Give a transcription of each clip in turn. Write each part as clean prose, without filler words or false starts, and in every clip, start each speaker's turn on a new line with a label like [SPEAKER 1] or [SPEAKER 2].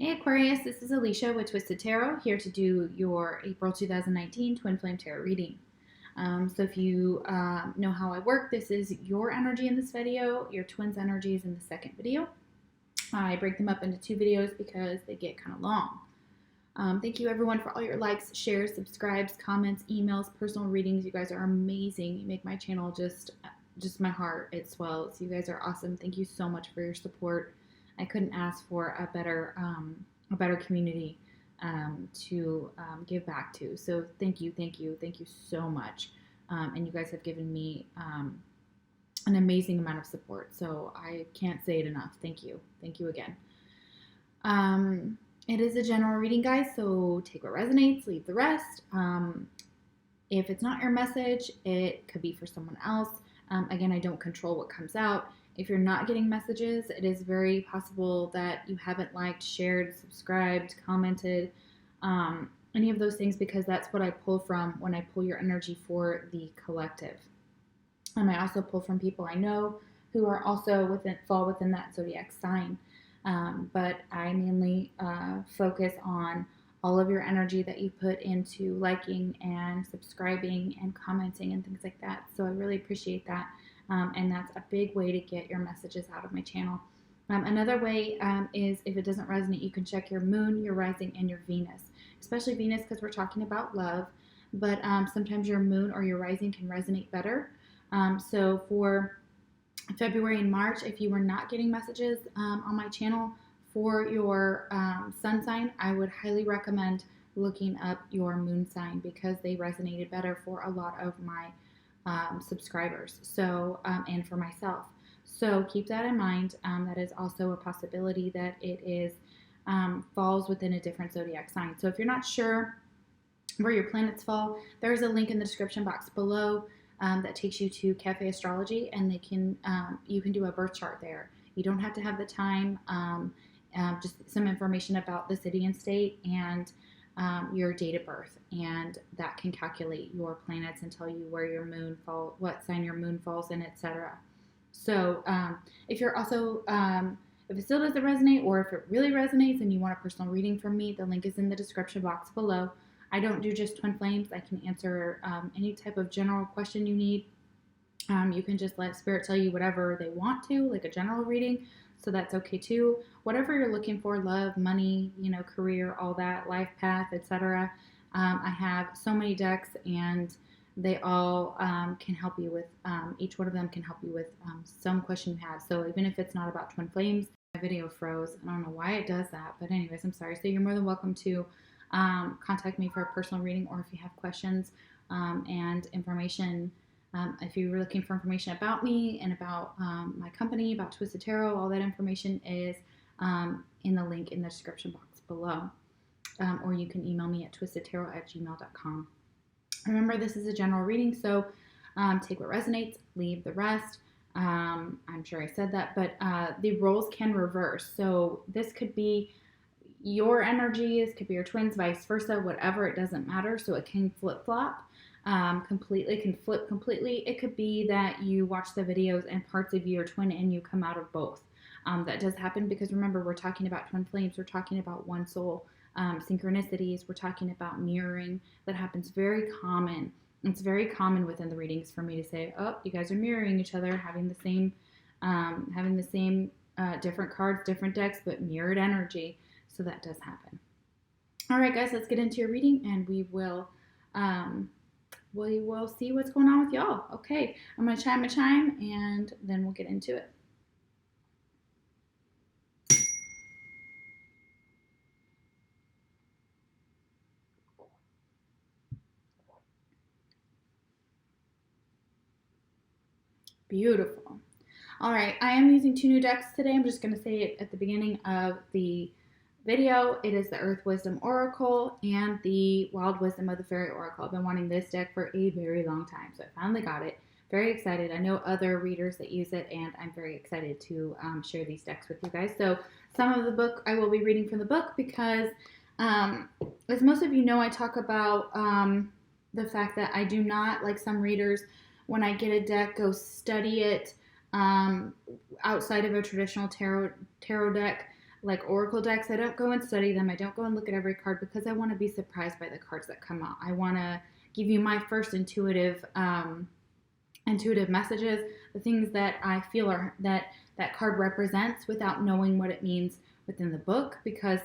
[SPEAKER 1] Hey Aquarius, this is Alicia with Twisted Tarot, here to do your April 2019 Twin Flame Tarot reading. So if you know how I work, this is your energy in this video, your twins' energy is in the second video. I break them up into two videos because they get kind of long. Thank you everyone for all your likes, shares, subscribes, comments, emails, personal readings. You guys are amazing. You make my channel just my heart, it swells. You guys are awesome. Thank you so much for your support. I couldn't ask for a better community to give back to. So thank you so much. And you guys have given me an amazing amount of support. So I can't say it enough. Thank you again. It is a general reading, guys. So take what resonates, leave the rest. If it's not your message, it could be for someone else. Again, I don't control what comes out. If you're not getting messages, it is very possible that you haven't liked, shared, subscribed, commented, any of those things, because that's what I pull from when I pull your energy for the collective. And I also pull from people I know who are also fall within that zodiac sign. But I mainly focus on all of your energy that you put into liking and subscribing and commenting and things like that. So I really appreciate that. And that's a big way to get your messages out of my channel. Another way is if it doesn't resonate, you can check your moon, your rising, and your Venus. Especially Venus because we're talking about love, but sometimes your moon or your rising can resonate better. So for February and March, if you were not getting messages on my channel for your sun sign, I would highly recommend looking up your moon sign because they resonated better for a lot of my subscribers, so and for myself. So keep that in mind. That is also a possibility that it is falls within a different zodiac sign. So if you're not sure where your planets fall, there's a link in the description box below that takes you to Cafe Astrology, and they can you can do a birth chart there. You don't have to have the time. Just some information about the city and state and your date of birth, and that can calculate your planets and tell you where your moon falls, what sign your moon falls in, etc. So if you're also if it still doesn't resonate, or if it really resonates and you want a personal reading from me, the link is in the description box below. I don't do just twin flames. I can answer any type of general question you need. You can just let spirit tell you whatever they want to, like a general reading. So that's okay too. Whatever you're looking for, love, money, career, all that, life path, etc. I have so many decks, and they all can help you with, each one of them can help you with some question you have. So even if it's not about twin flames, my video froze. I don't know why it does that, but anyways, I'm sorry. So you're more than welcome to contact me for a personal reading, or if you have questions and information. If you were looking for information about me and about my company, about Twisted Tarot, all that information is in the link in the description box below. Or you can email me at twistedtarot@gmail.com. Remember, this is a general reading, so take what resonates, leave the rest. I'm sure I said that, but the roles can reverse. So this could be your energy, this could be your twins, vice versa, whatever, it doesn't matter. So it can flip-flop. Completely, can flip completely. It could be that you watch the videos and parts of you are twin and you come out of both. That does happen because remember, we're talking about twin flames. We're talking about one soul. Synchronicities. We're talking about mirroring. That happens very common. It's very common within the readings for me to say, oh, you guys are mirroring each other, having the same different cards, different decks, but mirrored energy. So that does happen. All right, guys, let's get into your reading, and we will see what's going on with y'all. Okay, I'm going to chime a chime, and then we'll get into it. Beautiful. All right, I am using two new decks today. I'm just going to say it at the beginning of the video. It is the Earth Wisdom Oracle and the Wild Wisdom of the Faery Oracle. I've been wanting this deck for a very long time, so I finally got it. Very excited. I know other readers that use it, and I'm very excited to share these decks with you guys. So some of the book I will be reading from the book because, as most of you know, I talk about the fact that I do not, like some readers, when I get a deck, go study it outside of a traditional tarot deck. like oracle decks, I don't go and study them. I don't go and look at every card because I want to be surprised by the cards that come out. I want to give you my first intuitive messages, the things that I feel are that card represents without knowing what it means within the book, because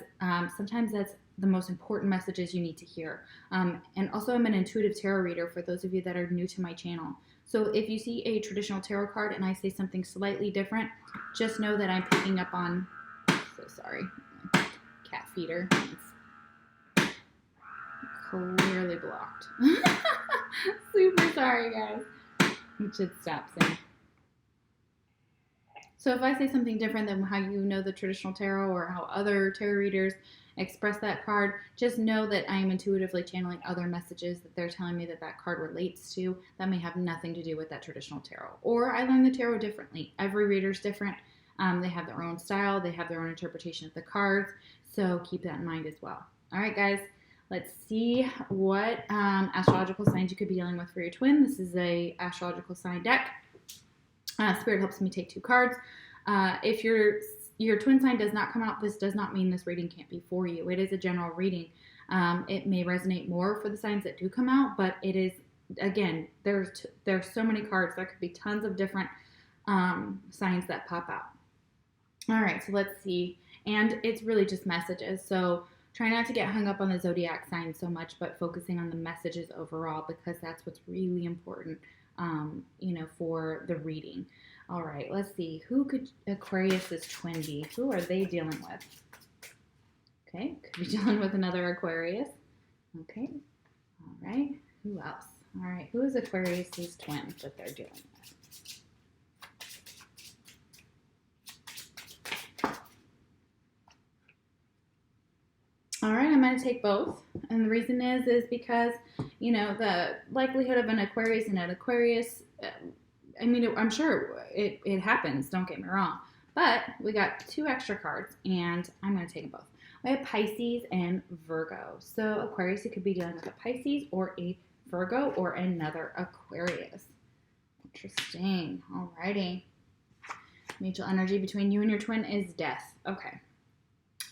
[SPEAKER 1] sometimes that's the most important messages you need to hear. And also, I'm an intuitive tarot reader for those of you that are new to my channel. So if you see a traditional tarot card and I say something slightly different, just know that I'm picking up on, so sorry, cat feeder. It's clearly blocked. Super sorry, guys. It should stop soon. So if I say something different than how you know the traditional tarot or how other tarot readers express that card, just know that I am intuitively channeling other messages that they're telling me that that card relates to that may have nothing to do with that traditional tarot. Or I learn the tarot differently. Every reader's different. They have their own style. They have their own interpretation of the cards. So keep that in mind as well. All right, guys. Let's see what astrological signs you could be dealing with for your twin. This is a astrological sign deck. Spirit helps me take 2 cards. If your twin sign does not come out, this does not mean this reading can't be for you. It is a general reading. It may resonate more for the signs that do come out, but it is, again, there's so many cards. There could be tons of different signs that pop out. All right, so let's see. And it's really just messages. So try not to get hung up on the zodiac signs so much, but focusing on the messages overall, because that's what's really important, for the reading. All right, let's see. Who could Aquarius's twin be? Who are they dealing with? Okay, could be dealing with another Aquarius. Okay, all right. Who else? All right, who is Aquarius's twin that they're dealing with? All right, I'm going to take both. And the reason is because, the likelihood of an Aquarius and an Aquarius, I'm sure it happens, don't get me wrong. But we got 2 extra cards, and I'm going to take them both. We have Pisces and Virgo. So Aquarius, you could be dealing with a Pisces or a Virgo or another Aquarius. Interesting. All righty. Mutual energy between you and your twin is death. Okay.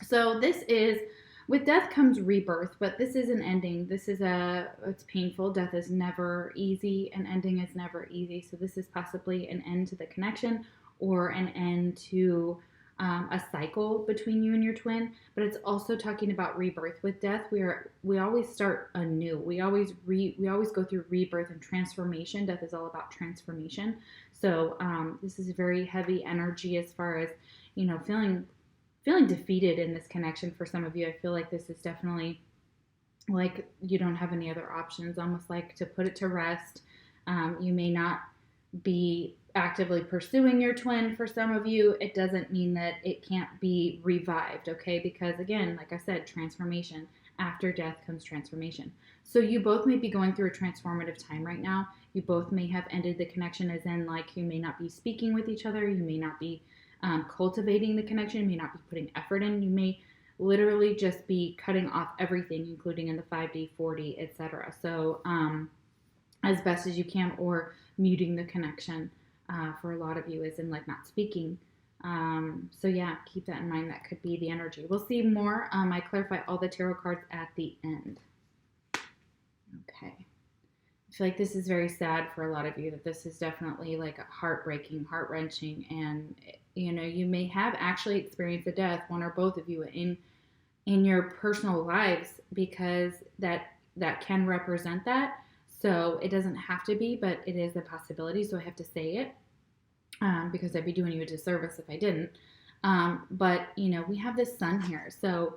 [SPEAKER 1] So this is, with death comes rebirth, but this is an ending. It's painful. Death is never easy. An ending is never easy. So this is possibly an end to the connection or an end to a cycle between you and your twin. But it's also talking about rebirth. With death, we always start anew. We always go through rebirth and transformation. Death is all about transformation. So this is very heavy energy as far as, feeling defeated in this connection for some of you. I feel like this is definitely like you don't have any other options, almost like to put it to rest. You may not be actively pursuing your twin for some of you. It doesn't mean that it can't be revived, okay? Because again, like I said, transformation. After death comes transformation. So you both may be going through a transformative time right now. You both may have ended the connection, as in like you may not be speaking with each other. You may not be cultivating the connection. You may not be putting effort in. You may literally just be cutting off everything, including in the 5D, 4D, etc. So as best as you can, or muting the connection for a lot of you, is in like not speaking. So yeah, keep that in mind. That could be the energy. We'll see more. I clarify all the tarot cards at the end. Okay. I feel like this is very sad for a lot of you, that this is definitely like heartbreaking, heart-wrenching, and you may have actually experienced a death, one or both of you, in your personal lives, because that can represent that. So it doesn't have to be, but it is a possibility. So I have to say it because I'd be doing you a disservice if I didn't. But we have this sun here, so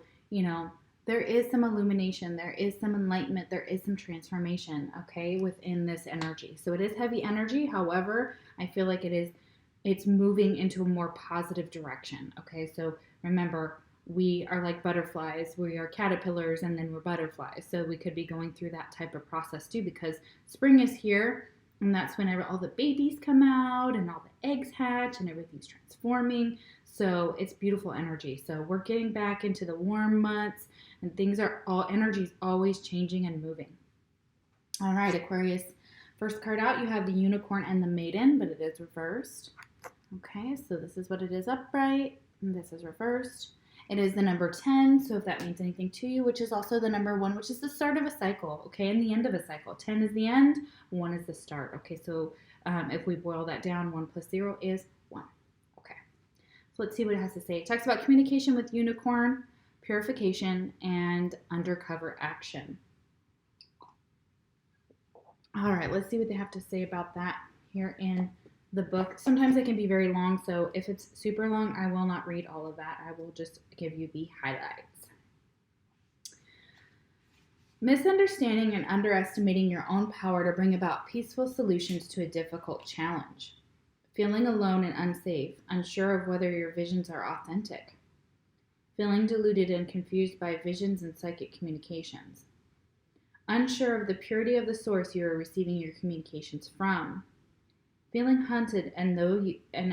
[SPEAKER 1] there is some illumination, there is some enlightenment, there is some transformation, okay, within this energy. So it is heavy energy. However, I feel like it's moving into a more positive direction, okay? So remember, we are like butterflies. We are caterpillars, and then we're butterflies. So we could be going through that type of process too, because spring is here, and that's whenever all the babies come out and all the eggs hatch and everything's transforming. So it's beautiful energy. So we're getting back into the warm months, and energy's always changing and moving. All right, Aquarius. First card out, you have the unicorn and the maiden, but it is reversed. Okay, so this is what it is upright, and this is reversed. It is the number 10, so if that means anything to you, which is also the number 1, which is the start of a cycle, okay, and the end of a cycle. 10 is the end, 1 is the start, okay, so if we boil that down, 1 plus 0 is 1, okay. So let's see what it has to say. It talks about communication with unicorn, purification, and undercover action. All right, let's see what they have to say about that here in the book. Sometimes it can be very long, so if it's super long, I will not read all of that. I will just give you the highlights. Misunderstanding and underestimating your own power to bring about peaceful solutions to a difficult challenge. Feeling alone and unsafe, unsure of whether your visions are authentic. Feeling deluded and confused by visions and psychic communications. Unsure of the purity of the source you are receiving your communications from. Feeling hunted and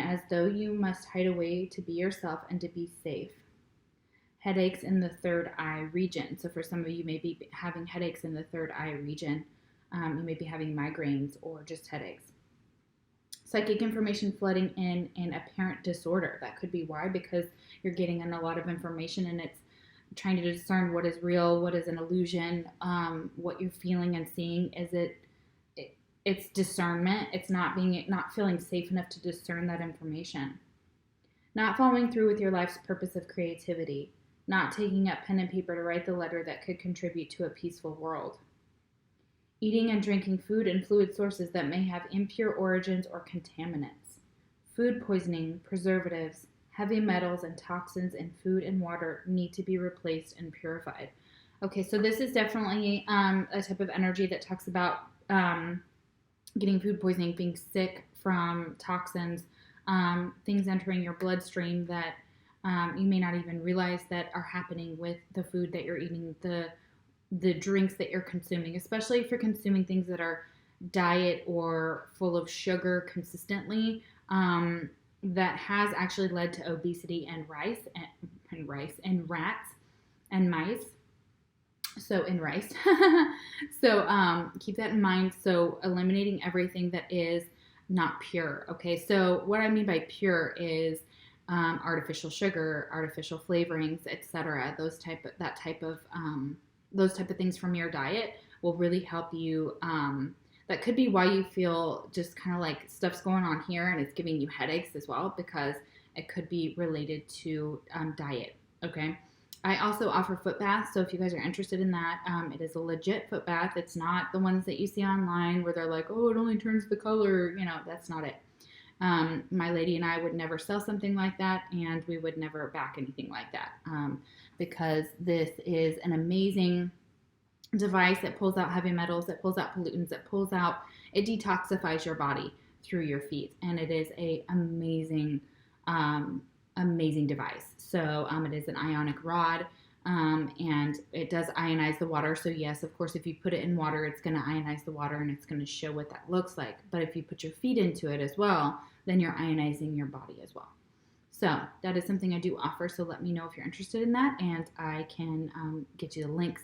[SPEAKER 1] as though you must hide away to be yourself and to be safe. Headaches in the third eye region. So for some of you, may be having headaches in the third eye region. You may be having migraines or just headaches. Psychic information flooding in and apparent disorder. That could be why, because you're getting in a lot of information and it's trying to discern what is real, what is an illusion, what you're feeling and seeing. It's discernment. It's not feeling safe enough to discern that information. Not following through with your life's purpose of creativity. Not taking up pen and paper to write the letter that could contribute to a peaceful world. Eating and drinking food and fluid sources that may have impure origins or contaminants. Food poisoning, preservatives, heavy metals, and toxins in food and water need to be replaced and purified. Okay, so this is definitely a type of energy that talks about getting food poisoning, being sick from toxins, things entering your bloodstream that you may not even realize that are happening with the food that you're eating, the drinks that you're consuming, especially if you're consuming things that are diet or full of sugar consistently. That has actually led to obesity and rats and mice. So in rice. So keep that in mind. So eliminating everything that is not pure. Okay. So what I mean by pure is artificial sugar, artificial flavorings, etc. Those type of things from your diet will really help you. That could be why you feel just kind of like stuff's going on here and it's giving you headaches as well, because it could be related to diet. Okay. I also offer foot baths, so if you guys are interested in that, it is a legit foot bath. It's not the ones that you see online where they're like, oh, it only turns the color. That's not it. My lady and I would never sell something like that, and we would never back anything like that, because this is an amazing device that pulls out heavy metals, that pulls out pollutants, it detoxifies your body through your feet, and it is a amazing device. So it is an ionic rod, and it does ionize the water. So yes, of course, if you put it in water, it's going to ionize the water and it's going to show what that looks like. But if you put your feet into it as well, then you're ionizing your body as well. So that is something I do offer. So let me know if you're interested in that, and I can get you the links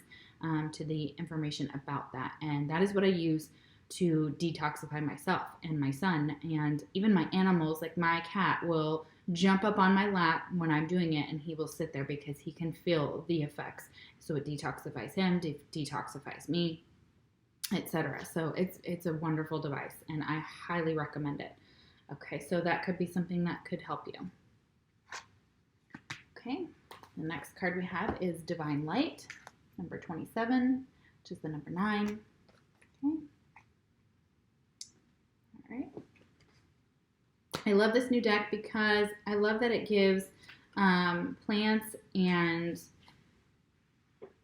[SPEAKER 1] to the information about that. And that is what I use to detoxify myself and my son, and even my animals. Like my cat will jump up on my lap when I'm doing it, and he will sit there because he can feel the effects. So it detoxifies him, detoxifies me, etc. So it's a wonderful device, and I highly recommend it. Okay, so that could be something that could help you. Okay, the next card we have is Divine Light, number 27, which is the number 9. Okay. All right. I love this new deck because I love that it gives plants and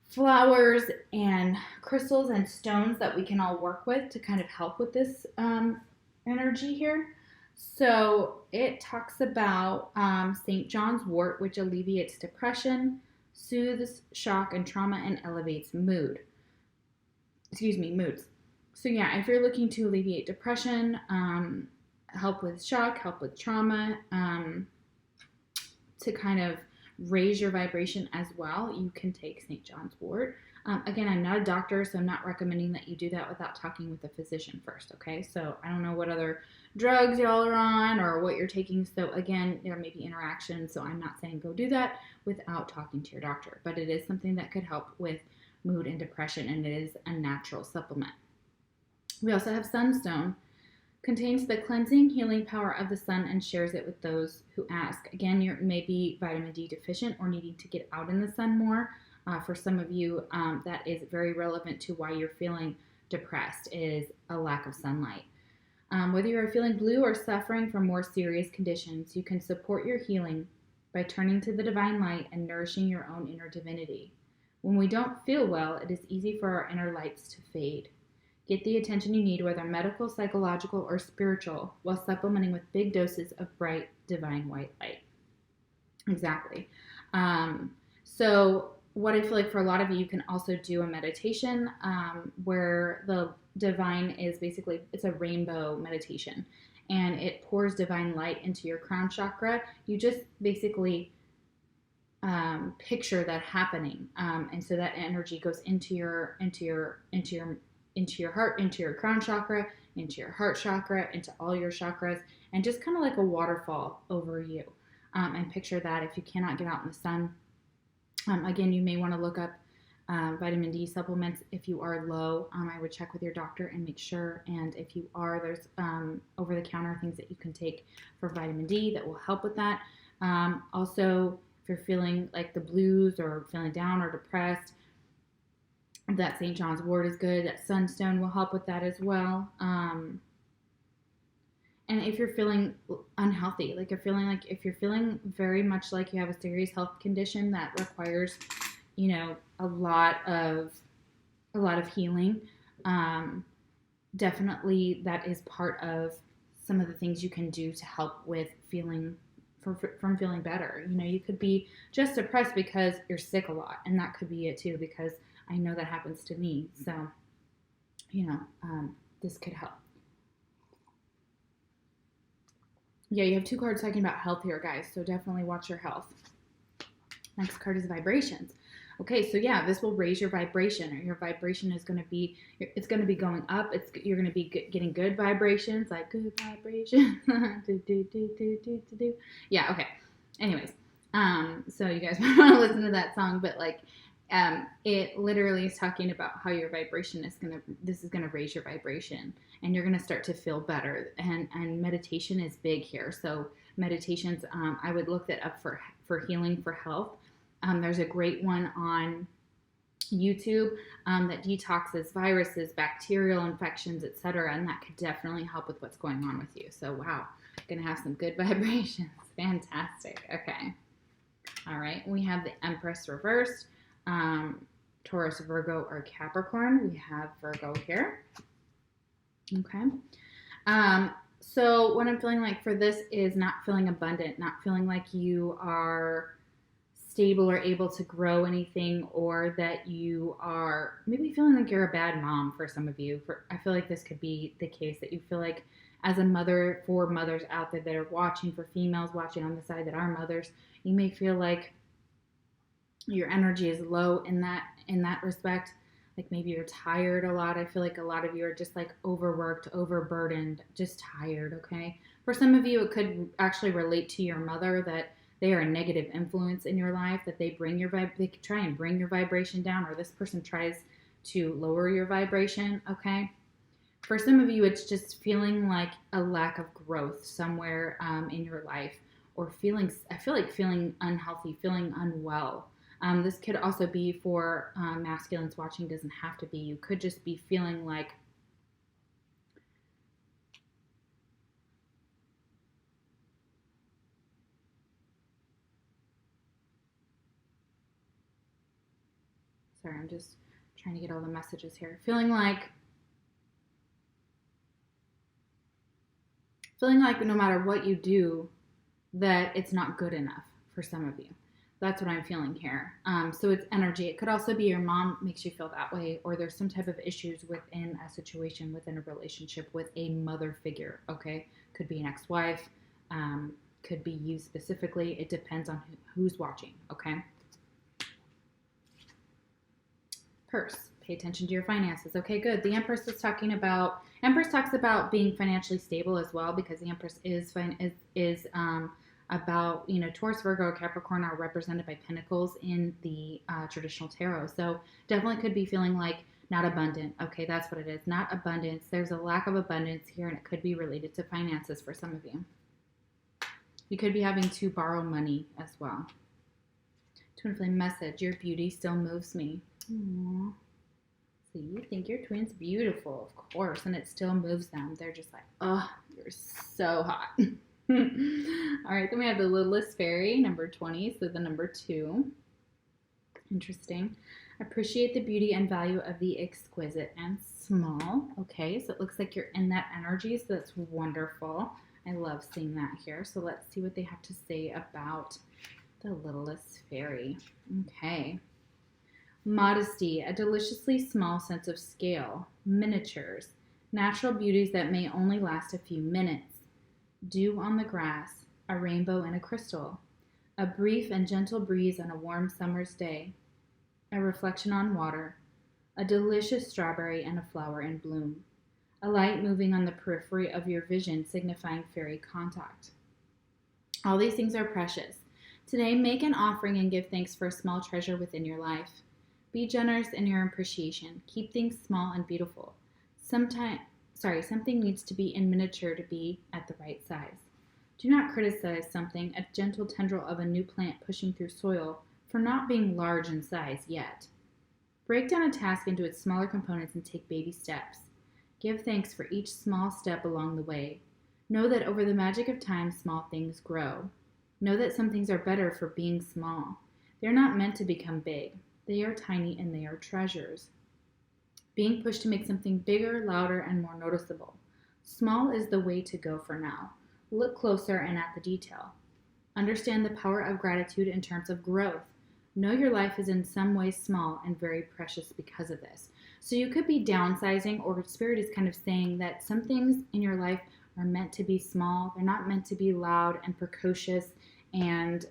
[SPEAKER 1] flowers and crystals and stones that we can all work with to kind of help with this energy here. So it talks about St. John's wort, which alleviates depression, soothes shock and trauma, and elevates moods. So yeah, if you're looking to alleviate depression, help with shock, help with trauma, to kind of raise your vibration as well, you can take St. John's wort. Again, I'm not a doctor, so I'm not recommending that you do that without talking with a physician first, okay? So I don't know what other drugs y'all are on or what you're taking. So again, there may be interactions, so I'm not saying go do that without talking to your doctor. But it is something that could help with mood and depression, and it is a natural supplement. We also have sunstone. Contains the cleansing, healing power of the sun and shares it with those who ask. Again, you may be vitamin D deficient or needing to get out in the sun more. For some of you, that is very relevant to why you're feeling depressed, is a lack of sunlight. Whether you are feeling blue or suffering from more serious conditions, you can support your healing by turning to the divine light and nourishing your own inner divinity. When we don't feel well, it is easy for our inner lights to fade. Get the attention you need, whether medical, psychological, or spiritual, while supplementing with big doses of bright, divine white light. Exactly. So what I feel like for a lot of you can also do a meditation where the divine is basically, it's a rainbow meditation, and it pours divine light into your crown chakra. You just basically picture that happening, and so that energy goes into your heart, into your crown chakra, into your heart chakra, into all your chakras, and just kind of like a waterfall over you. And picture that. If you cannot get out in the sun, again, you may want to look up vitamin D supplements. If you are low, I would check with your doctor and make sure. And if you are, there's over-the-counter things that you can take for vitamin D that will help with that. Also, if you're feeling like the blues or feeling down or depressed, that St. John's wort is good. That sunstone will help with that as well. And if you're feeling unhealthy, like if you're feeling very much like you have a serious health condition that requires, a lot of healing, definitely that is part of some of the things you can do to help with from feeling better. You could be just depressed because you're sick a lot, and that could be it too, because I know that happens to me. So, this could help. Yeah, you have 2 cards talking about health here, guys. So definitely watch your health. Next card is vibrations. Okay, so yeah, this will raise your vibration, or your vibration is going to be, it's going to be going up. You're going to be getting good vibrations, like good vibrations. Yeah, okay. Anyways, so you guys might want to listen to that song, but it literally is talking about how your vibration is this is gonna raise your vibration, and you're gonna start to feel better. And meditation is big here. So meditations, I would look that up for healing, for health. There's a great one on YouTube that detoxes viruses, bacterial infections, etc., and that could definitely help with what's going on with you. So wow, gonna have some good vibrations. Fantastic. Okay. All right. We have the Empress reversed. Taurus, Virgo, or Capricorn. We have Virgo here. Okay. So what I'm feeling like for this is not feeling abundant, not feeling like you are stable or able to grow anything, or that you are maybe feeling like you're a bad mom for some of you. I feel like this could be the case, that you feel like as a mother, for mothers out there that are watching, for females watching on the side that are mothers, you may feel like your energy is low in that respect. Like maybe you're tired a lot. I feel like a lot of you are just like overworked, overburdened, just tired, okay? For some of you, it could actually relate to your mother, that they are a negative influence in your life, that they try and bring your vibration down, or this person tries to lower your vibration, okay? For some of you, it's just feeling like a lack of growth somewhere in your life, or I feel like feeling unhealthy, feeling unwell. This could also be for masculines watching, doesn't have to be. You could just be feeling like sorry, I'm just trying to get all the messages here. Feeling like no matter what you do, that it's not good enough for some of you. That's what I'm feeling here. So it's energy. It could also be your mom makes you feel that way, or there's some type of issues within a situation, within a relationship with a mother figure, okay? Could be an ex-wife, could be you specifically. It depends on who's watching, okay? Purse. Pay attention to your finances. Okay, good. The Empress talks about being financially stable as well, because the Empress is about, you know, Taurus, Virgo, Capricorn are represented by pentacles in the traditional tarot. So definitely could be feeling like not abundant. Okay, that's what it is. Not abundance. There's a lack of abundance here, and it could be related to finances for some of you. You could be having to borrow money as well. Twin flame message. Your beauty still moves me. Aww. So you think your twin's beautiful, of course, and it still moves them. They're just like, oh, you're so hot. All right, then we have the littlest fairy, number 20, so the number 2. Interesting. Appreciate the beauty and value of the exquisite and small. Okay, so it looks like you're in that energy, so that's wonderful. I love seeing that here. So let's see what they have to say about the littlest fairy. Okay. Modesty, a deliciously small sense of scale, miniatures, natural beauties that may only last a few minutes, dew on the grass, a rainbow in a crystal, a brief and gentle breeze on a warm summer's day, a reflection on water, a delicious strawberry and a flower in bloom, a light moving on the periphery of your vision signifying fairy contact. All these things are precious. Today, make an offering and give thanks for a small treasure within your life. Be generous in your appreciation. Keep things small and beautiful. Something needs to be in miniature to be at the right size. Do not criticize something, a gentle tendril of a new plant pushing through soil, for not being large in size yet. Break down a task into its smaller components and take baby steps. Give thanks for each small step along the way. Know that over the magic of time, small things grow. Know that some things are better for being small. They're not meant to become big. They are tiny and they are treasures. Being pushed to make something bigger, louder, and more noticeable. Small is the way to go for now. Look closer and at the detail. Understand the power of gratitude in terms of growth. Know your life is in some ways small and very precious because of this. So you could be downsizing, or Spirit is kind of saying that some things in your life are meant to be small. They're not meant to be loud and precocious and,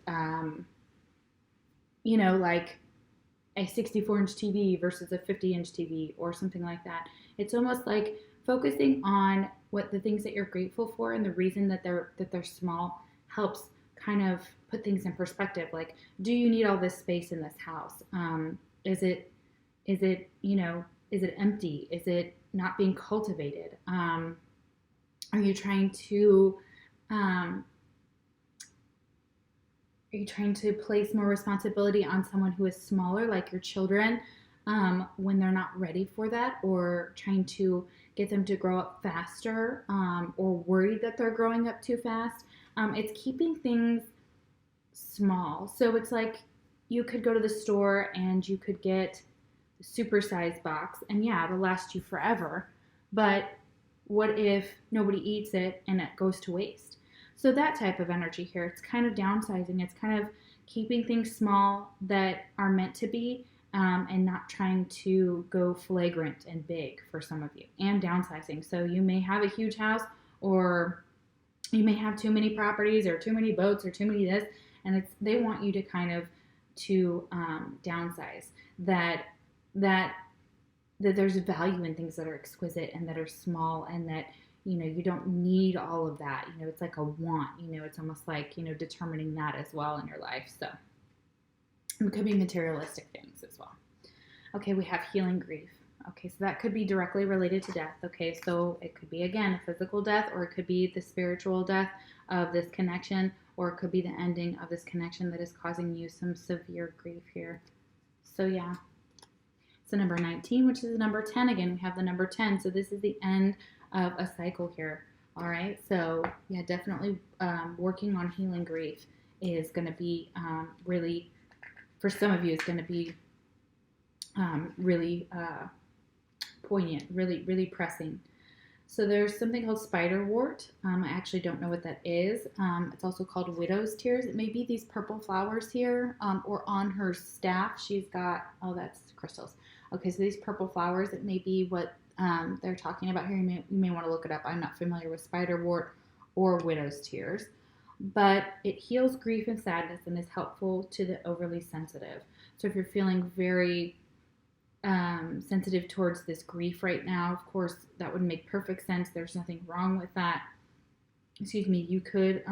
[SPEAKER 1] like a 64-inch TV versus a 50-inch TV or something like that. It's almost like focusing on what the things that you're grateful for, and the reason that they're small helps kind of put things in perspective. Like, do you need all this space in this house? Is it empty? Is it not being cultivated? Are you trying to place more responsibility on someone who is smaller, like your children, when they're not ready for that, or trying to get them to grow up faster, or worried that they're growing up too fast? It's keeping things small. So it's like you could go to the store and you could get the supersized box, and yeah, it'll last you forever. But what if nobody eats it and it goes to waste? So that type of energy here, it's kind of downsizing. It's kind of keeping things small that are meant to be, and not trying to go flagrant and big for some of you, and downsizing. So you may have a huge house, or you may have too many properties, or too many boats, or too many this, and they want you to kind of downsize. That there's value in things that are exquisite and that are small, and that you don't need all of that. It's like a want. It's almost like determining that as well in your life. So it could be materialistic things as well. Okay, we have healing grief. Okay, so that could be directly related to death. Okay, so it could be, again, a physical death, or it could be the spiritual death of this connection, or it could be the ending of this connection that is causing you some severe grief here. So yeah. So number 19, which is the number 10. Again, we have the number 10. So this is the end of a cycle here. All right. So yeah, definitely working on healing grief is going to be really, for some of you, it's going to be really poignant, really, really pressing. So there's something called spiderwort. I actually don't know what that is. It's also called widow's tears. It may be these purple flowers here, or on her staff. She's got, oh, that's crystals. Okay, so these purple flowers, it may be what they're talking about here. You may want to look it up. I'm not familiar with spiderwort or widow's tears. but it heals grief and sadness and is helpful to the overly sensitive. So if you're feeling very sensitive towards this grief right now, of course, that would make perfect sense. There's nothing wrong with that. Excuse me. You could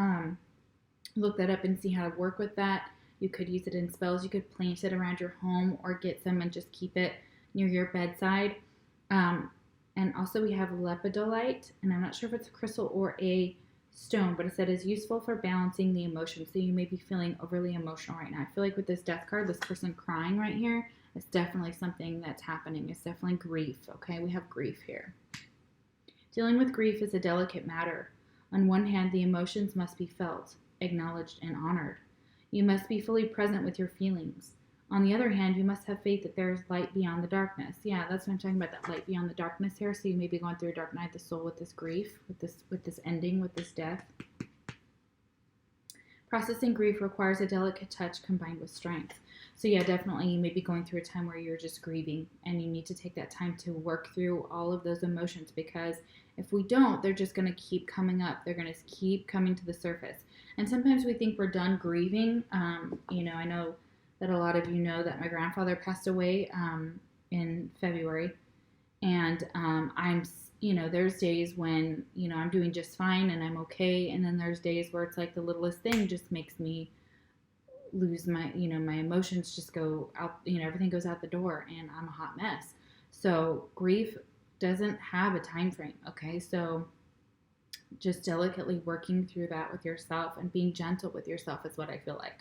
[SPEAKER 1] look that up and see how to work with that. You could use it in spells. You could plant it around your home or get some and just keep it near your bedside. And also we have lepidolite, and I'm not sure if it's a crystal or a stone, but it said is useful for balancing the emotions. So you may be feeling overly emotional right now. I feel like with this death card, this person crying right here, it's definitely something that's happening. It's definitely grief, okay? We have grief here. Dealing with grief is a delicate matter. On one hand, the emotions must be felt, acknowledged, and honored. You must be fully present with your feelings. On the other hand, you must have faith that there is light beyond the darkness. Yeah, that's what I'm talking about, that light beyond the darkness here. So you may be going through a dark night of the soul with this grief, with this ending, with this death. Processing grief requires a delicate touch combined with strength. So yeah, definitely you may be going through a time where you're just grieving, and you need to take that time to work through all of those emotions, because if we don't, they're just going to keep coming up. They're going to keep coming to the surface. And sometimes we think we're done grieving. I know that a lot of you know that my grandfather passed away in February. And there's days when, I'm doing just fine and I'm okay. And then there's days where it's like the littlest thing just makes me lose my emotions, just go out, everything goes out the door and I'm a hot mess. So grief doesn't have a time frame, okay? So just delicately working through that with yourself and being gentle with yourself is what I feel like.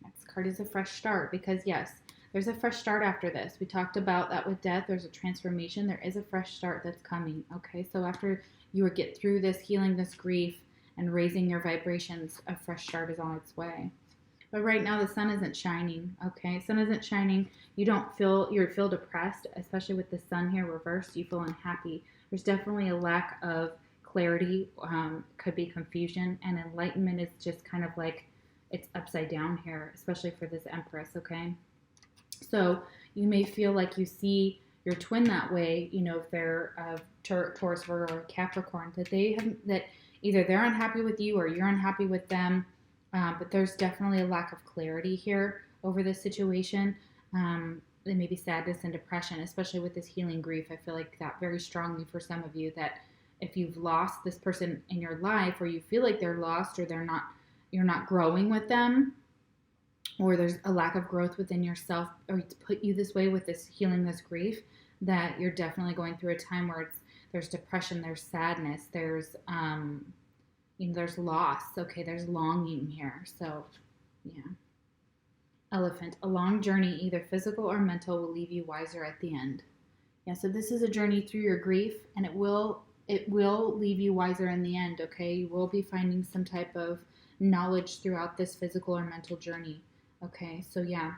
[SPEAKER 1] Next card is a fresh start, because yes, there's a fresh start after this. We talked about that with death. There's a transformation. There is a fresh start that's coming, okay? So after you get through this, healing this grief and raising your vibrations, a fresh start is on its way. But right now the sun isn't shining, okay? Sun isn't shining. You feel depressed, especially with the sun here reversed. You feel unhappy. There's definitely a lack of clarity, could be confusion, and enlightenment is just kind of like it's upside down here, especially for this Empress, okay? So you may feel like you see your twin that way, if they're Taurus, Virgo, or Capricorn, that either they're unhappy with you or you're unhappy with them. But there's definitely a lack of clarity here over this situation. There may be sadness and depression, especially with this healing grief. I feel like that very strongly for some of you, that if you've lost this person in your life, or you feel like they're lost, or you're not growing with them, or there's a lack of growth within yourself, or it's put you this way with this healing, this grief, that you're definitely going through a time where there's depression, there's sadness, there's there's loss, okay, there's longing here. So yeah. Elephant, a long journey, either physical or mental, will leave you wiser at the end. Yeah, so this is a journey through your grief, and it will leave you wiser in the end, okay? You will be finding some type of knowledge throughout this physical or mental journey, okay? So yeah,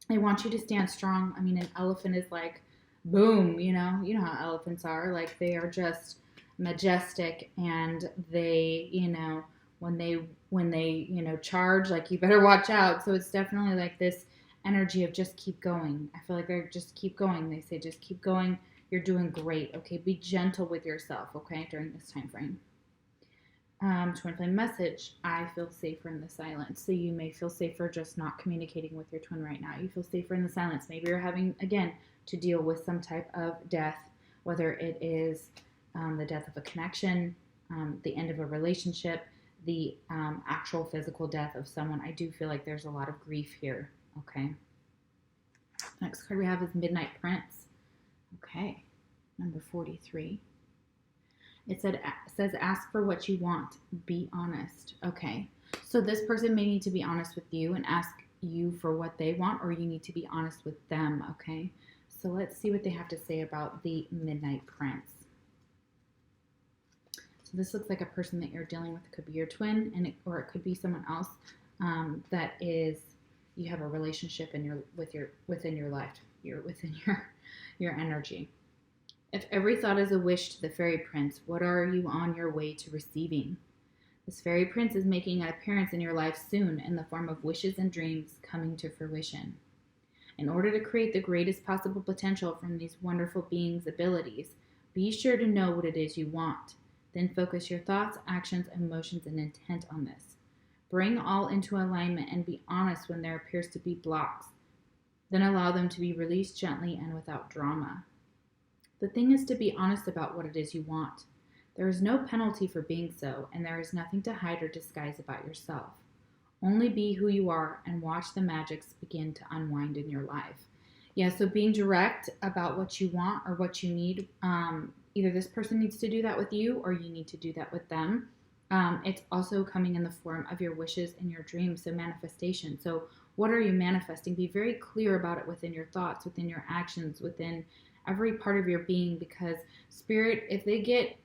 [SPEAKER 1] I want you to stand strong. I mean, an elephant is like, boom, you know how elephants are. Like, they are just majestic, and they, when they charge, like, you better watch out. So it's definitely like this energy of just keep going. I feel like they're just keep going. They say just keep going. You're doing great. Okay, be gentle with yourself, okay, during this time frame. Twin flame message, I feel safer in the silence. So you may feel safer just not communicating with your twin right now. You feel safer in the silence. Maybe you're having, again, to deal with some type of death, whether it is the death of a connection, the end of a relationship, the actual physical death of someone. I do feel like there's a lot of grief here, okay? Next card we have is Midnight Prince. Okay, number 43. It says, ask for what you want. Be honest. Okay, so this person may need to be honest with you and ask you for what they want, or you need to be honest with them, okay? So let's see what they have to say about the Midnight Prince. So this looks like a person that you're dealing with. It could be your twin, or it could be someone else that is, you have a relationship within your life. You're within your energy. If every thought is a wish to the fairy prince, what are you on your way to receiving? This fairy prince is making an appearance in your life soon in the form of wishes and dreams coming to fruition. In order to create the greatest possible potential from these wonderful beings' abilities, be sure to know what it is you want. Then focus your thoughts, actions, emotions, and intent on this. Bring all into alignment and be honest when there appears to be blocks. Then allow them to be released gently and without drama. The thing is to be honest about what it is you want. There is no penalty for being so, and there is nothing to hide or disguise about yourself. Only be who you are and watch the magics begin to unwind in your life. Yeah, so being direct about what you want or what you need, either this person needs to do that with you or you need to do that with them. It's also coming in the form of your wishes and your dreams, so manifestation. So what are you manifesting? Be very clear about it within your thoughts, within your actions, within every part of your being, because spirit, if they get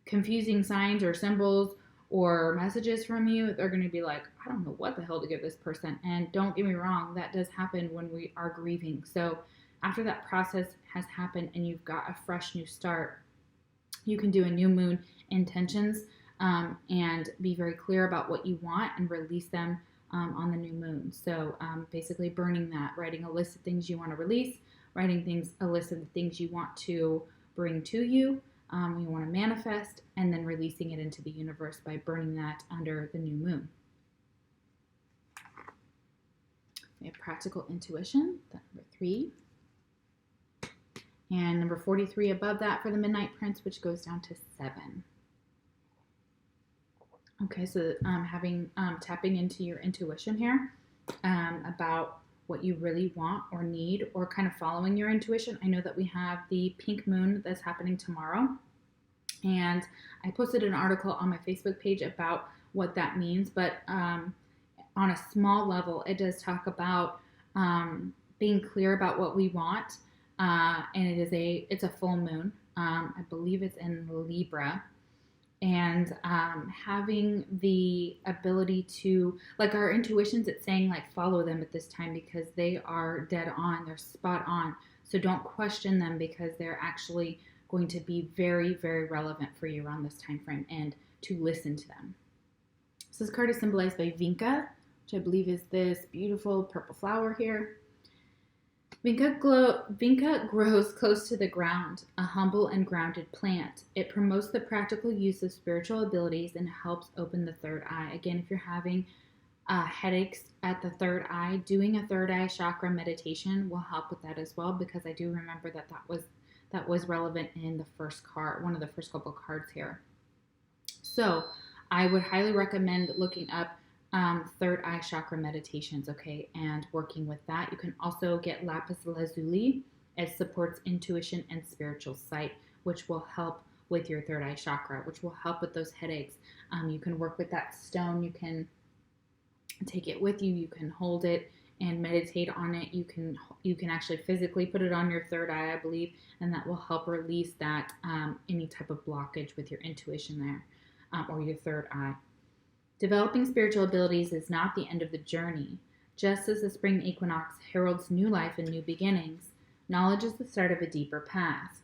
[SPEAKER 1] confusing signs or symbols or messages from you, they're going to be like, I don't know what the hell to give this person. And don't get me wrong, that does happen when we are grieving. So after that process has happened and you've got a fresh new start, you can do a new moon intentions and be very clear about what you want and release them on the new moon. So basically burning that, writing a list of things you want to release, writing a list of the things you want to bring to you, you want to manifest, and then releasing it into the universe by burning that under the new moon. We have practical intuition, number 3. And number 43 above that for the Midnight Prince, which goes down to 7. Okay, so tapping into your intuition here about what you really want or need, or kind of following your intuition. I know that we have the pink moon that's happening tomorrow, and I posted an article on my Facebook page about what that means, but on a small level, it does talk about being clear about what we want, and it's a full moon. I believe it's in Libra. And having the ability to, like, our intuitions, it's saying, like, follow them at this time because they are dead on, they're spot on. So don't question them because they're actually going to be very, very relevant for you around this time frame, and to listen to them. So this card is symbolized by Vinca, which I believe is this beautiful purple flower here. Vinca grows close to the ground, a humble and grounded plant. It promotes the practical use of spiritual abilities and helps open the third eye. Again, if you're having headaches at the third eye, doing a third eye chakra meditation will help with that as well, because I do remember that was relevant in the first card, one of the first couple cards here. So I would highly recommend looking up third eye chakra meditations, okay, and working with that. You can also get lapis lazuli. It supports intuition and spiritual sight, which will help with your third eye chakra, which will help with those headaches. You can work with that stone. You can take it with you. You can hold it and meditate on it. You can actually physically put it on your third eye, I believe, and that will help release that any type of blockage with your intuition there, or your third eye. Developing spiritual abilities is not the end of the journey. Just as the spring equinox heralds new life and new beginnings, knowledge is the start of a deeper path.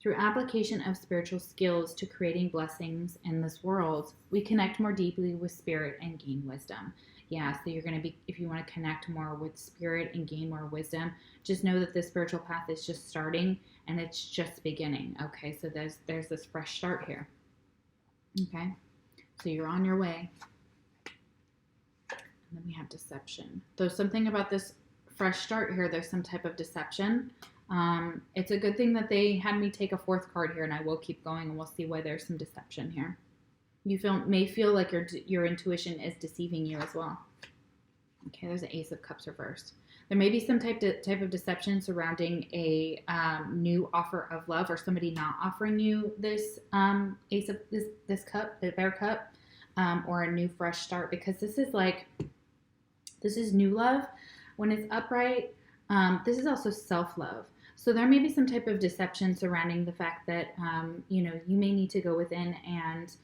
[SPEAKER 1] Through application of spiritual skills to creating blessings in this world, we connect more deeply with spirit and gain wisdom. Yeah, so you're going to be, if you want to connect more with spirit and gain more wisdom, just know that this spiritual path is just starting and it's just beginning. Okay, so there's this fresh start here. Okay, so you're on your way. And then we have deception. There's something about this fresh start here. There's some type of deception. It's a good thing that they had me take a 4th card here, and I will keep going, and we'll see why there's some deception here. You may feel like your intuition is deceiving you as well. Okay, there's an Ace of Cups reversed. There may be some type of deception surrounding a new offer of love, or somebody not offering you this Ace of this cup, the Bear Cup, or a new fresh start, because this is new love. When it's upright, this is also self-love. So there may be some type of deception surrounding the fact that you may need to go within and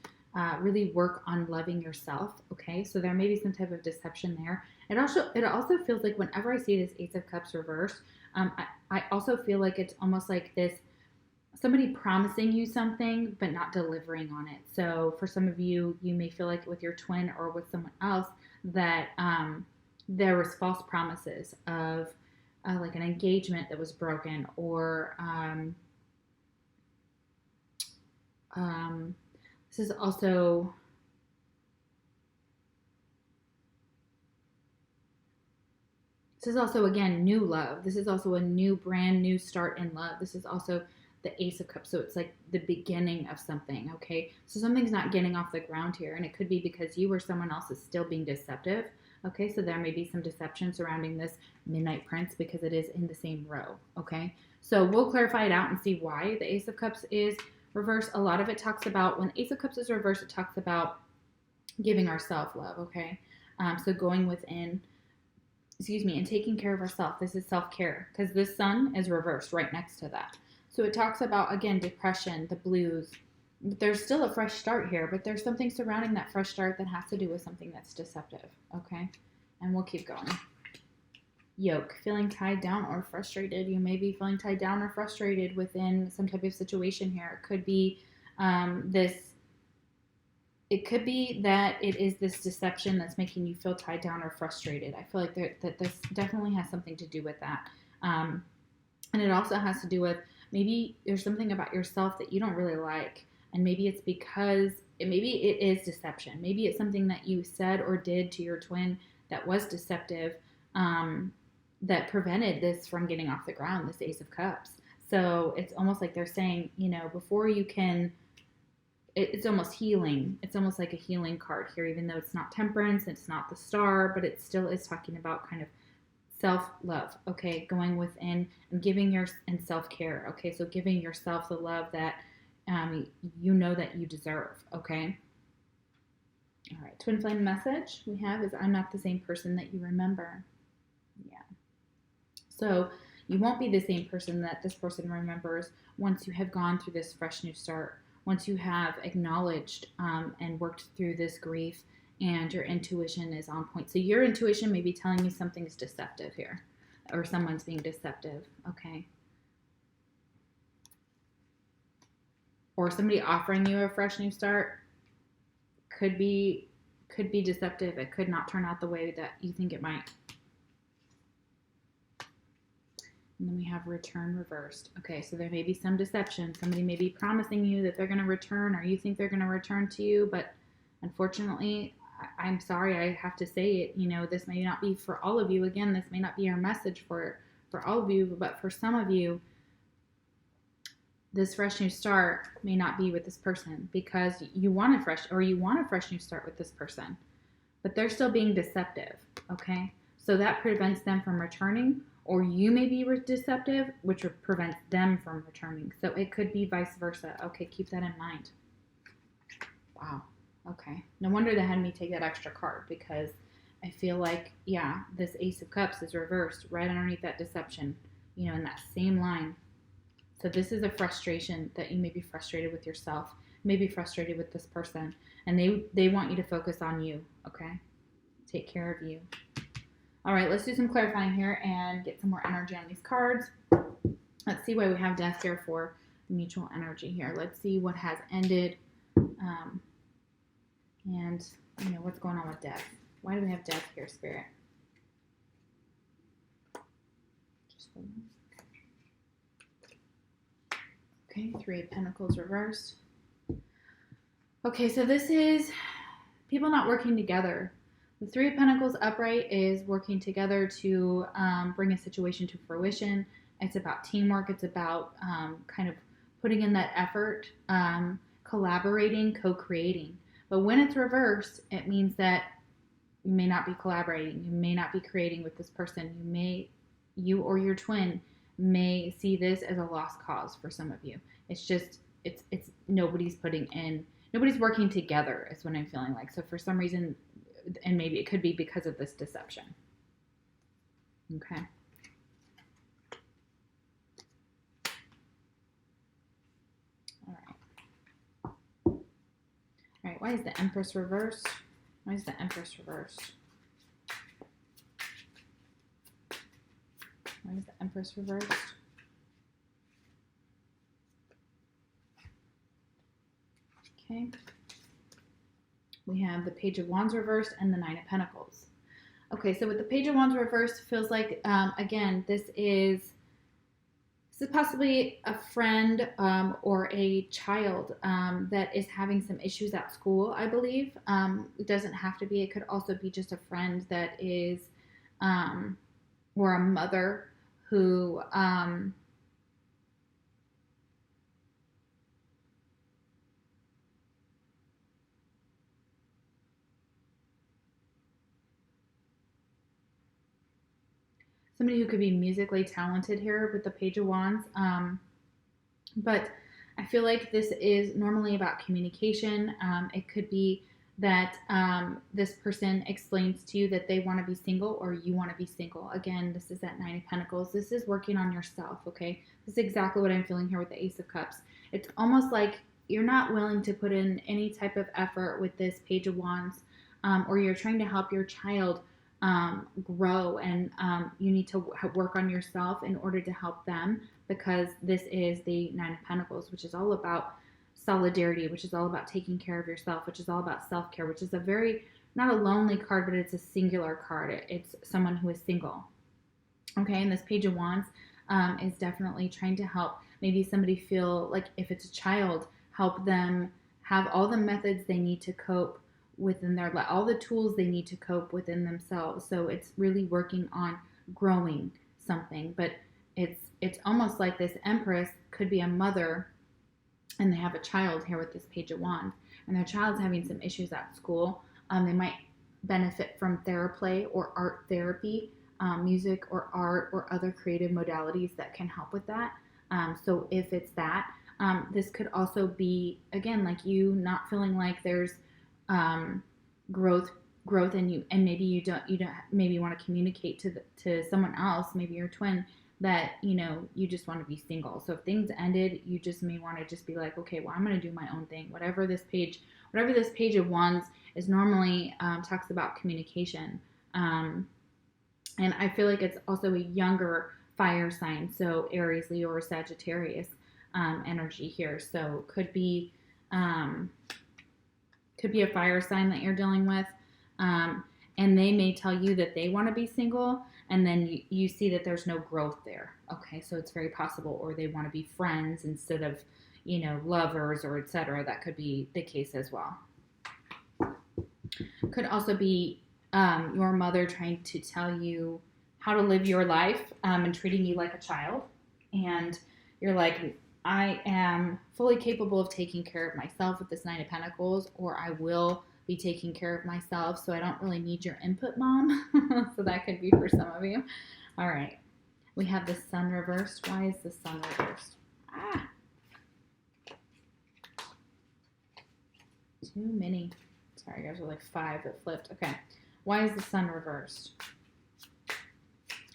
[SPEAKER 1] really work on loving yourself. Okay, so there may be some type of deception there. It also feels like whenever I see this Ace of Cups reversed, I also feel like it's almost like this, somebody promising you something but not delivering on it. So for some of you, you may feel like with your twin or with someone else that there was false promises of like an engagement that was broken, or This is also again, new love. This is also a brand new start in love. This is also the Ace of Cups. So it's like the beginning of something, okay? So something's not getting off the ground here, and it could be because you or someone else is still being deceptive, okay? So there may be some deception surrounding this Midnight Prince because it is in the same row, okay? So we'll clarify it out and see why the Ace of Cups is reversed. A lot of it talks about, when Ace of Cups is reversed, it talks about giving our self-love, okay? So going within, and taking care of ourselves. This is self-care because this Sun is reversed right next to that. So it talks about, again, depression, the blues. There's still a fresh start here, but there's something surrounding that fresh start that has to do with something that's deceptive, okay? And we'll keep going. Yoke, feeling tied down or frustrated. You may be feeling tied down or frustrated within some type of situation here. It could be it could be that it is this deception that's making you feel tied down or frustrated. I feel like that this definitely has something to do with that. And it also has to do with, maybe there's something about yourself that you don't really like, and maybe it's because maybe it is deception. Maybe it's something that you said or did to your twin that was deceptive, that prevented this from getting off the ground, this Ace of Cups. So it's almost like they're saying, before you can, it's almost healing. It's almost like a healing card here, even though it's not Temperance, it's not the Star, but it still is talking about kind of self-love, okay, going within and giving and self-care, okay, so giving yourself the love that you know that you deserve, okay. All right, twin flame message we have is, I'm not the same person that you remember. Yeah. So you won't be the same person that this person remembers once you have gone through this fresh new start, once you have acknowledged and worked through this grief, and your intuition is on point. So your intuition may be telling you something's deceptive here, or someone's being deceptive, okay? Or somebody offering you a fresh new start could be deceptive. It could not turn out the way that you think it might. And then we have return reversed. Okay, so there may be some deception. Somebody may be promising you that they're going to return, or you think they're going to return to you, but unfortunately, I'm sorry, I have to say it, this may not be for all of you. Again, this may not be our message for all of you, but for some of you, this fresh new start may not be with this person because you want a fresh new start with this person, but they're still being deceptive, okay? So that prevents them from returning, or you may be deceptive, which prevents them from returning. So it could be vice versa. Okay, keep that in mind. Wow. Okay. No wonder they had me take that extra card, because I feel like, yeah, this Ace of Cups is reversed right underneath that deception, in that same line. So this is a frustration that you may be frustrated with yourself, maybe frustrated with this person, and they want you to focus on you, okay? Take care of you. All right, let's do some clarifying here and get some more energy on these cards. Let's see why we have death here for the mutual energy here. Let's see what has ended, and what's going on with death. Why do we have death here, Spirit? Just hold on. Okay, Three of Pentacles reversed. Okay, so this is people not working together. The Three of Pentacles upright is working together to bring a situation to fruition. It's about teamwork. It's about kind of putting in that effort, collaborating, co-creating. But when it's reversed, it means that you may not be collaborating. You may not be creating with this person. You or your twin may see this as a lost cause for some of you. It's just, it's nobody's working together is what I'm feeling like. So for some reason, and maybe it could be because of this deception. Okay. All right, why is the Empress reversed? Why is the Empress reversed? Why is the Empress reversed? Okay. We have the Page of Wands reversed and the Nine of Pentacles. Okay, so with the Page of Wands reversed, feels like, again, this is This is possibly a friend or a child that is having some issues at school, I believe. It doesn't have to be. It could also be just a friend that is, or a mother who, somebody who could be musically talented here with the Page of Wands. But I feel like this is normally about communication. It could be that this person explains to you that they want to be single or you want to be single. Again, this is that Nine of Pentacles. This is working on yourself, okay? This is exactly what I'm feeling here with the Ace of Cups. It's almost like you're not willing to put in any type of effort with this Page of Wands, or you're trying to help your child grow, and you need to work on yourself in order to help them, because this is the Nine of Pentacles, which is all about solidarity, which is all about taking care of yourself, which is all about self-care, which is a very, not a lonely card, but it's a singular card. It's someone who is single. Okay, and this Page of Wands is definitely trying to help maybe somebody feel like, if it's a child, help them have all the methods they need to cope within their life, all the tools they need to cope within themselves. So it's really working on growing something. But it's almost like this Empress could be a mother, and they have a child here with this Page of Wands, and their child's having some issues at school. They might benefit from theraplay or art therapy, music or art or other creative modalities that can help with that. So if it's that, this could also be, again, like you not feeling like there's growth in you, and maybe you don't maybe want to communicate to someone else, maybe your twin, that you just want to be single. So if things ended, you just may want to just be like, okay, well, I'm going to do my own thing. Whatever this Page of Wands is normally talks about communication, and I feel like it's also a younger fire sign, so Aries, Leo, or Sagittarius energy here. So could be a fire sign that you're dealing with, and they may tell you that they want to be single, and then you see that there's no growth there. Okay, so it's very possible, or they want to be friends instead of lovers, or etc. That could be the case as well. Could also be your mother trying to tell you how to live your life, and treating you like a child, and you're like, I am fully capable of taking care of myself with this Nine of Pentacles, or I will be taking care of myself, so I don't really need your input, Mom. So that could be for some of you. All right. We have the Sun reversed. Why is the Sun reversed? Too many. Sorry, guys, are like 5 that flipped. Okay. Why is the Sun reversed?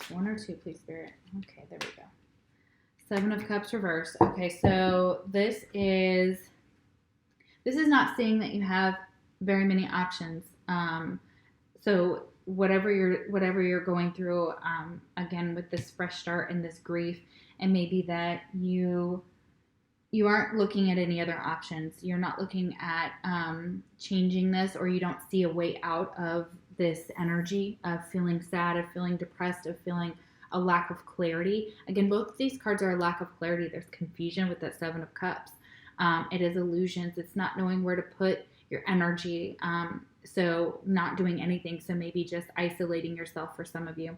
[SPEAKER 1] 1 or 2, please, Spirit. Okay, there we go. 7 of Cups reversed. Okay, so this is not saying that you have very many options. So whatever you're going through, again, with this fresh start and this grief, and maybe that you aren't looking at any other options. You're not looking at changing this, or you don't see a way out of this energy of feeling sad, of feeling depressed, of feeling a lack of clarity. Again, both of these cards are a lack of clarity. There's confusion with that 7 of Cups. It is illusions. It's not knowing where to put your energy. So not doing anything. So maybe just isolating yourself for some of you.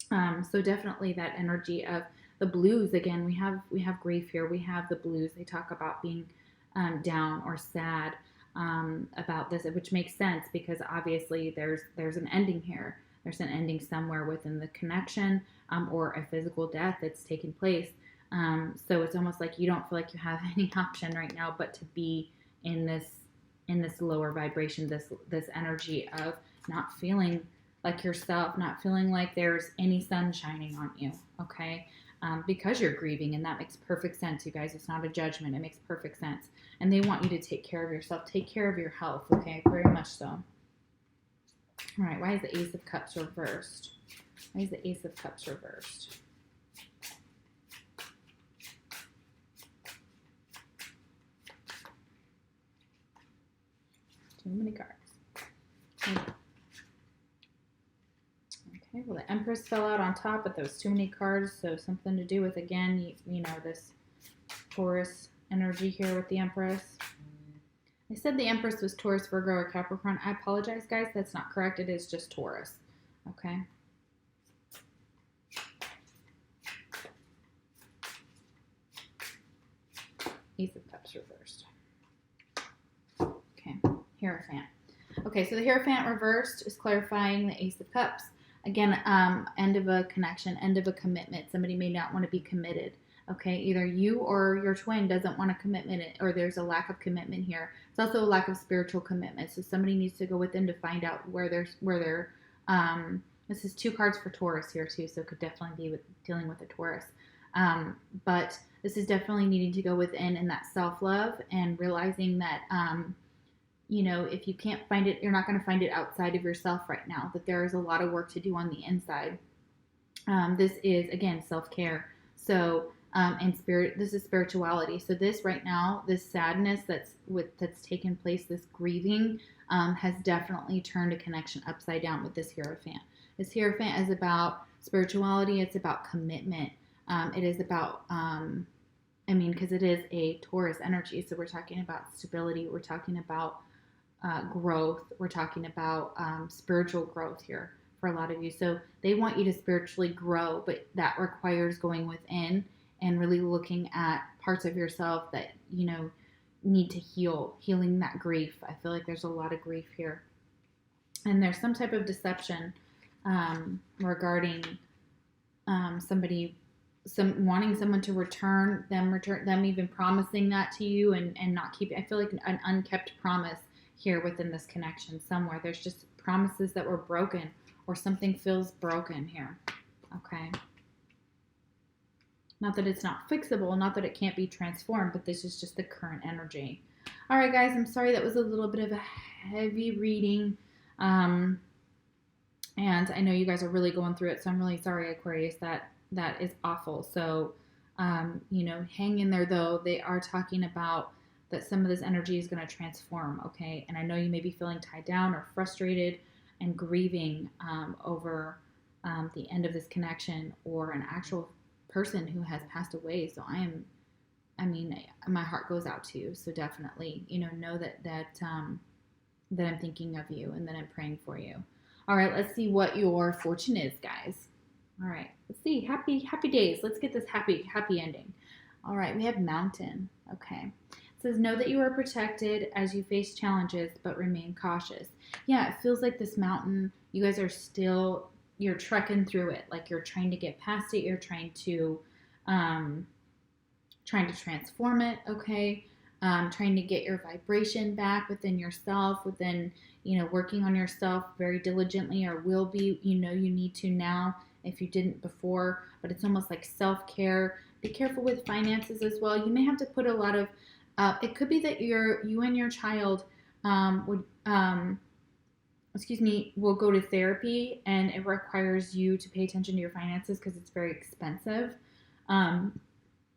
[SPEAKER 1] So definitely that energy of the blues. Again, we have grief here. We have the blues. They talk about being down or sad about this, which makes sense because obviously there's an ending here. There's an ending somewhere within the connection, or a physical death that's taken place. So it's almost like you don't feel like you have any option right now but to be in this lower vibration, this energy of not feeling like yourself, not feeling like there's any sun shining on you, okay? Because you're grieving, and that makes perfect sense, you guys. It's not a judgment. It makes perfect sense. And they want you to take care of yourself, take care of your health, okay? Very much so. All right, why is the Ace of Cups reversed? Why is the Ace of Cups reversed? Too many cards. Okay. Okay, well, the Empress fell out on top, but there was too many cards, so something to do with, again, you know, this Taurus energy here with the Empress. I said the Empress was Taurus, Virgo, or Capricorn. I apologize, guys. That's not correct. It is just Taurus. Okay. Ace of Cups reversed. Okay. Hierophant. Okay, so the Hierophant reversed is clarifying the Ace of Cups. Again, end of a connection, end of a commitment. Somebody may not want to be committed. Okay, either you or your twin doesn't want a commitment, or there's a lack of commitment here. It's also a lack of spiritual commitment. So somebody needs to go within to find out where they're. This is 2 cards for Taurus here too, so it could definitely be dealing with a Taurus. But this is definitely needing to go within in that self-love and realizing that, you know, if you can't find it, you're not going to find it outside of yourself right now, that there is a lot of work to do on the inside. This is, again, self-care. So, and spirit, this is spirituality. So this right now, this sadness that's taken place, this grieving, has definitely turned a connection upside down with this Hierophant. This Hierophant is about spirituality. It's about commitment. It is about, because it is a Taurus energy. So we're talking about stability. We're talking about growth. We're talking about spiritual growth here for a lot of you. So they want you to spiritually grow, but that requires going within and really looking at parts of yourself that, you know, need to healing that grief. I feel like there's a lot of grief here. And there's some type of deception regarding somebody wanting someone to return them even promising that to you and not keeping. I feel like an unkept promise here within this connection somewhere. There's just promises that were broken, or something feels broken here. Okay. Not that it's not fixable, not that it can't be transformed, but this is just the current energy. All right, guys, I'm sorry that was a little bit of a heavy reading. And I know you guys are really going through it, so I'm really sorry, Aquarius, that is awful. So, you know, hang in there, though. They are talking about that some of this energy is going to transform, okay? And I know you may be feeling tied down or frustrated and grieving over the end of this connection, or an actual person who has passed away. So my heart goes out to you. So definitely, you know that I'm thinking of you and that I'm praying for you. All right, let's see what your fortune is, guys. All right, let's see. Happy days. Let's get this happy ending. All right, we have Mountain. Okay. It says, know that you are protected as you face challenges, but remain cautious. Yeah, it feels like this mountain, you guys are still, you're trekking through it. Like you're trying to get past it. You're trying to transform it, okay? Trying to get your vibration back within yourself, within, you know, working on yourself very diligently, or will be, you know, you need to now if you didn't before, but it's almost like self-care. Be careful with finances as well. You may have to put a lot of, it could be that you and your child will go to therapy, and it requires you to pay attention to your finances because it's very expensive. Or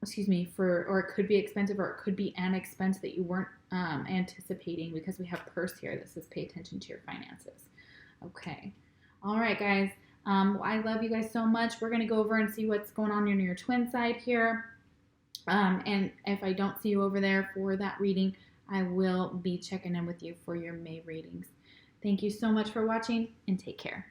[SPEAKER 1] it could be expensive, or it could be an expense that you weren't anticipating, because we have purse here that says pay attention to your finances. Okay. All right, guys. I love you guys so much. We're going to go over and see what's going on your twin side here. And if I don't see you over there for that reading, I will be checking in with you for your May readings. Thank you so much for watching, and take care.